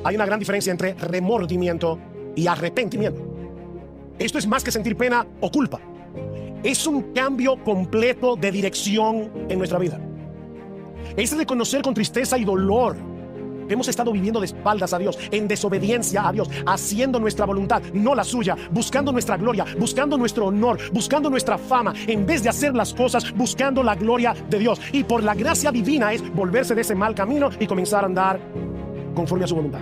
Hay una gran diferencia entre remordimiento y arrepentimiento. Esto es más que sentir pena o culpa. Es un cambio completo de dirección en nuestra vida. Es reconocer con tristeza y dolor que hemos estado viviendo de espaldas a Dios, en desobediencia a Dios, haciendo nuestra voluntad, no la suya, buscando nuestra gloria, buscando nuestro honor, buscando nuestra fama, en vez de hacer las cosas buscando la gloria de Dios. Y por la gracia divina es volverse de ese mal camino y comenzar a andar conforme a su voluntad.